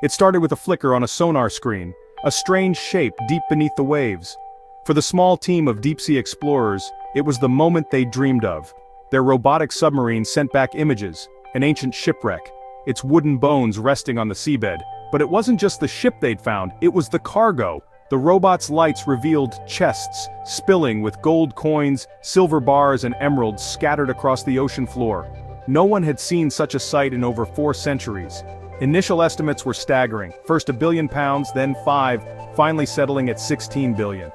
It started with a flicker on a sonar screen, a strange shape deep beneath the waves. For the small team of deep-sea explorers, it was the moment they dreamed of. Their robotic submarine sent back images, an ancient shipwreck, its wooden bones resting on the seabed. But it wasn't just the ship they'd found, it was the cargo. The robot's lights revealed chests, spilling with gold coins, silver bars and emeralds scattered across the ocean floor. No one had seen such a sight in over 4 centuries. Initial estimates were staggering, first £1 billion, then 5, finally settling at 16 billion.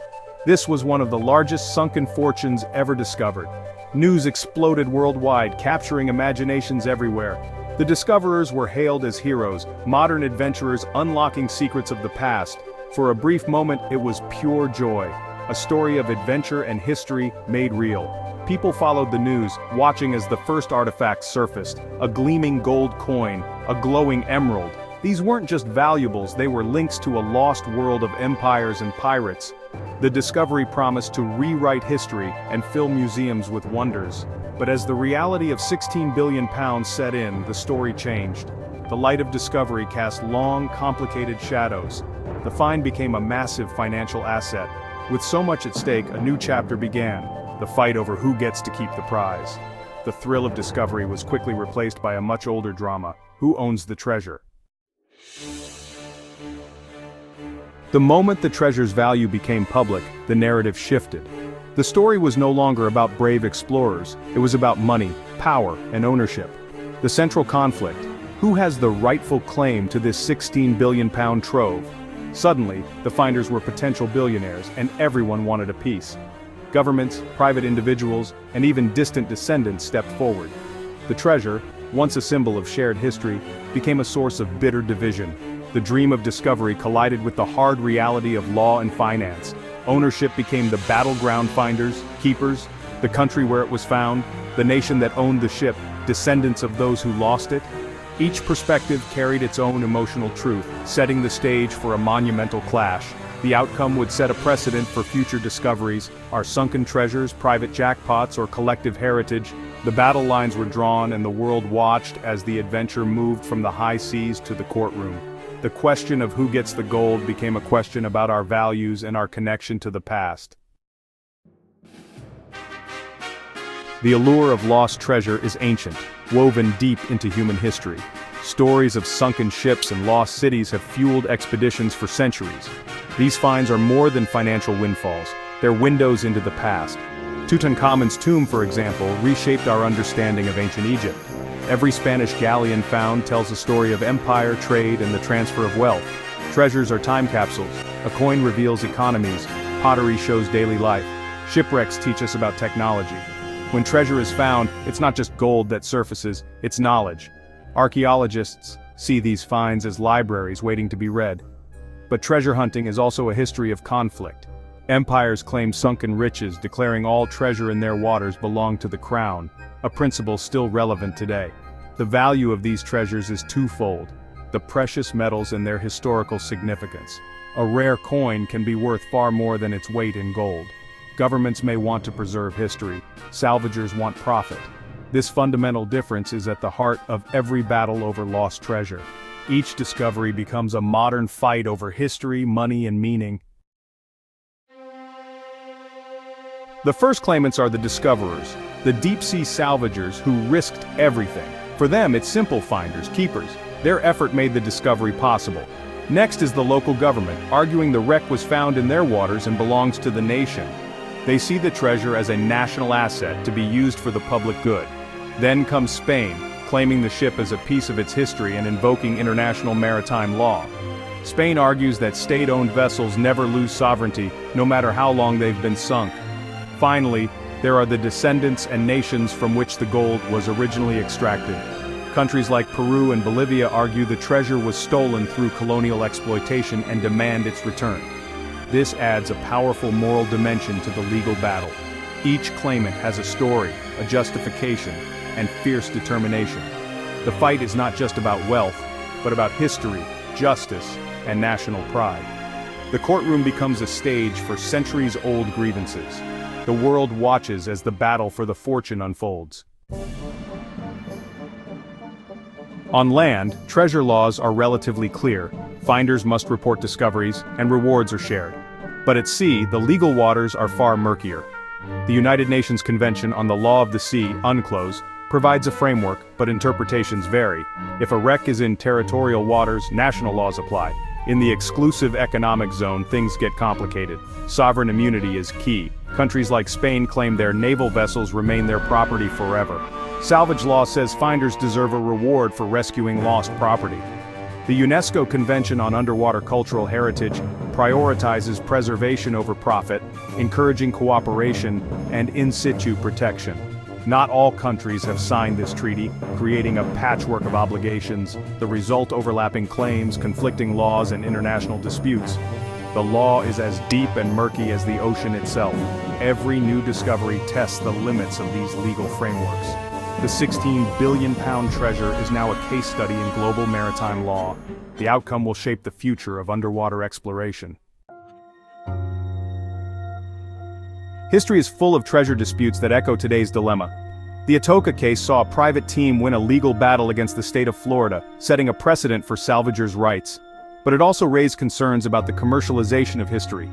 This was one of the largest sunken fortunes ever discovered. News exploded worldwide, capturing imaginations everywhere. The discoverers were hailed as heroes, modern adventurers unlocking secrets of the past. For a brief moment, it was pure joy, a story of adventure and history made real. People followed the news, watching as the first artifacts surfaced, a gleaming gold coin, a glowing emerald. These weren't just valuables, they were links to a lost world of empires and pirates. The discovery promised to rewrite history and fill museums with wonders. But as the reality of £16 billion set in, the story changed. The light of discovery cast long, complicated shadows. The find became a massive financial asset. With so much at stake, a new chapter began, the fight over who gets to keep the prize. The thrill of discovery was quickly replaced by a much older drama: who owns the treasure? The moment the treasure's value became public, the narrative shifted. The story was no longer about brave explorers, it was about money, power, and ownership. The central conflict: who has the rightful claim to this £16 billion trove? Suddenly, the finders were potential billionaires, and everyone wanted a piece. Governments, private individuals, and even distant descendants stepped forward. The treasure, once a symbol of shared history, became a source of bitter division. The dream of discovery collided with the hard reality of law and finance. Ownership became the battleground: finders, keepers, the country where it was found, the nation that owned the ship, descendants of those who lost it. Each perspective carried its own emotional truth, setting the stage for a monumental clash. The outcome would set a precedent for future discoveries: our sunken treasures, private jackpots, or collective heritage. The battle lines were drawn and the world watched as the adventure moved from the high seas to the courtroom. The question of who gets the gold became a question about our values and our connection to the past. The allure of lost treasure is ancient, woven deep into human history. Stories of sunken ships and lost cities have fueled expeditions for centuries. These finds are more than financial windfalls, they're windows into the past. Tutankhamun's tomb, for example, reshaped our understanding of ancient Egypt. Every Spanish galleon found tells a story of empire, trade, and the transfer of wealth. Treasures are time capsules. A coin reveals economies, pottery shows daily life, shipwrecks teach us about technology. When treasure is found, it's not just gold that surfaces, it's knowledge. Archaeologists see these finds as libraries waiting to be read. But treasure hunting is also a history of conflict. Empires claim sunken riches, declaring all treasure in their waters belonged to the crown, a principle still relevant today. The value of these treasures is twofold: the precious metals and their historical significance. A rare coin can be worth far more than its weight in gold. Governments may want to preserve history, salvagers want profit. This fundamental difference is at the heart of every battle over lost treasure. Each discovery becomes a modern fight over history, money, and meaning. The first claimants are the discoverers, the deep-sea salvagers who risked everything. For them, it's simple: finders, keepers. Their effort made the discovery possible. Next is the local government, arguing the wreck was found in their waters and belongs to the nation. They see the treasure as a national asset to be used for the public good. Then comes Spain, claiming the ship as a piece of its history and invoking international maritime law. Spain argues that state-owned vessels never lose sovereignty, no matter how long they've been sunk. Finally, there are the descendants and nations from which the gold was originally extracted. Countries like Peru and Bolivia argue the treasure was stolen through colonial exploitation and demand its return. This adds a powerful moral dimension to the legal battle. Each claimant has a story, a justification, and fierce determination. The fight is not just about wealth, but about history, justice, and national pride. The courtroom becomes a stage for centuries-old grievances. The world watches as the battle for the fortune unfolds. On land, treasure laws are relatively clear. Finders must report discoveries, and rewards are shared. But at sea, the legal waters are far murkier. The United Nations Convention on the Law of the Sea, UNCLOS, provides a framework, but interpretations vary. If a wreck is in territorial waters, national laws apply. In the exclusive economic zone, things get complicated. Sovereign immunity is key. Countries like Spain claim their naval vessels remain their property forever. Salvage law says finders deserve a reward for rescuing lost property. The UNESCO Convention on Underwater Cultural Heritage prioritizes preservation over profit, encouraging cooperation and in situ protection. Not all countries have signed this treaty, creating a patchwork of obligations, the result overlapping claims, conflicting laws, and international disputes. The law is as deep and murky as the ocean itself. Every new discovery tests the limits of these legal frameworks. The 16 billion pound treasure is now a case study in global maritime law. The outcome will shape the future of underwater exploration. History is full of treasure disputes that echo today's dilemma. The Atoka case saw a private team win a legal battle against the state of Florida, setting a precedent for salvagers' rights. But it also raised concerns about the commercialization of history.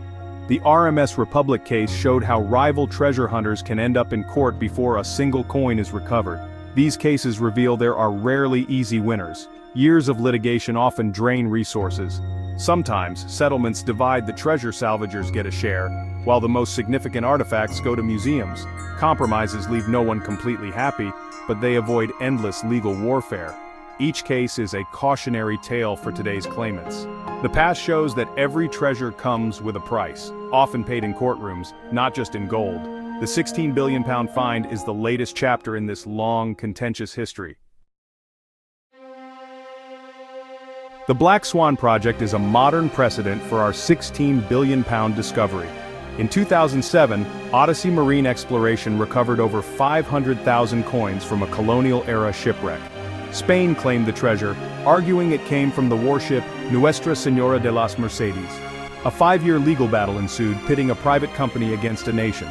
The RMS Republic case showed how rival treasure hunters can end up in court before a single coin is recovered. These cases reveal there are rarely easy winners. Years of litigation often drain resources. Sometimes, settlements divide, the treasure salvagers get a share, while the most significant artifacts go to museums. Compromises leave no one completely happy, but they avoid endless legal warfare. Each case is a cautionary tale for today's claimants. The past shows that every treasure comes with a price, often paid in courtrooms, not just in gold. The 16 billion pound find is the latest chapter in this long, contentious history. The Black Swan Project is a modern precedent for our 16 billion pound discovery. In 2007, Odyssey Marine Exploration recovered over 500,000 coins from a colonial-era shipwreck. Spain claimed the treasure, arguing it came from the warship Nuestra Señora de las Mercedes. A 5-year legal battle ensued, pitting a private company against a nation.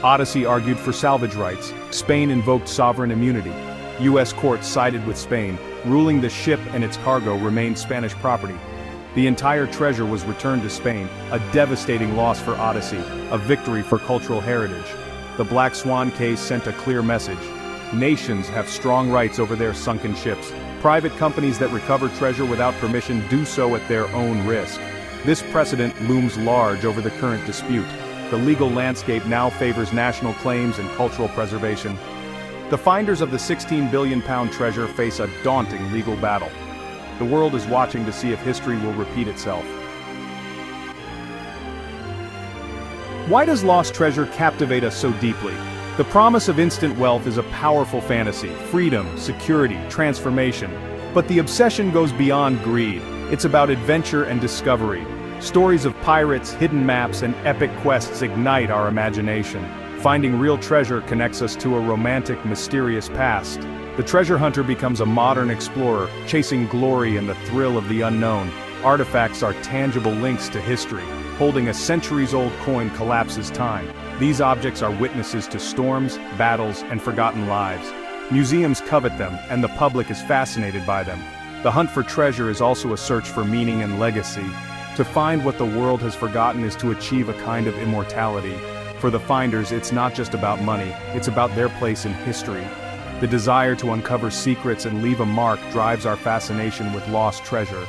Odyssey argued for salvage rights. Spain invoked sovereign immunity. U.S. courts sided with Spain, ruling the ship and its cargo remained Spanish property. The entire treasure was returned to Spain, a devastating loss for Odyssey, a victory for cultural heritage. The Black Swan case sent a clear message. Nations have strong rights over their sunken ships. Private companies that recover treasure without permission do so at their own risk. This precedent looms large over the current dispute. The legal landscape now favors national claims and cultural preservation. The finders of the 16 billion pound treasure face a daunting legal battle. The world is watching to see if history will repeat itself. Why does lost treasure captivate us so deeply? The promise of instant wealth is a powerful fantasy, freedom, security, transformation. But the obsession goes beyond greed. It's about adventure and discovery. Stories of pirates, hidden maps, and epic quests ignite our imagination. Finding real treasure connects us to a romantic, mysterious past. The treasure hunter becomes a modern explorer, chasing glory and the thrill of the unknown. Artifacts are tangible links to history. Holding a centuries-old coin collapses time. These objects are witnesses to storms, battles, and forgotten lives. Museums covet them, and the public is fascinated by them. The hunt for treasure is also a search for meaning and legacy. To find what the world has forgotten is to achieve a kind of immortality. For the finders, it's not just about money, it's about their place in history. The desire to uncover secrets and leave a mark drives our fascination with lost treasure.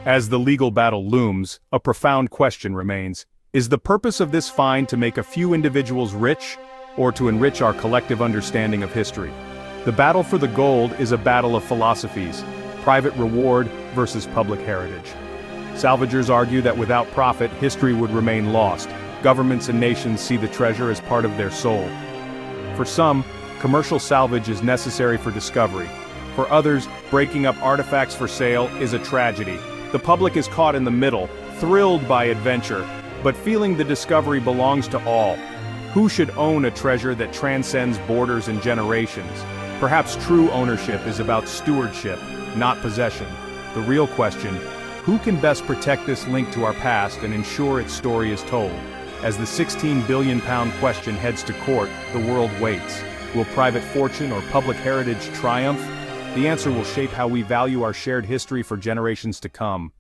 As the legal battle looms, a profound question remains. Is the purpose of this find to make a few individuals rich, or to enrich our collective understanding of history? The battle for the gold is a battle of philosophies, private reward versus public heritage. Salvagers argue that without profit, history would remain lost. Governments and nations see the treasure as part of their soul. For some, commercial salvage is necessary for discovery. For others, breaking up artifacts for sale is a tragedy. The public is caught in the middle, thrilled by adventure, but feeling the discovery belongs to all. Who should own a treasure that transcends borders and generations? Perhaps true ownership is about stewardship, not possession. The real question, who can best protect this link to our past and ensure its story is told? As the 16 billion pound question heads to court, the world waits. Will private fortune or public heritage triumph? The answer will shape how we value our shared history for generations to come.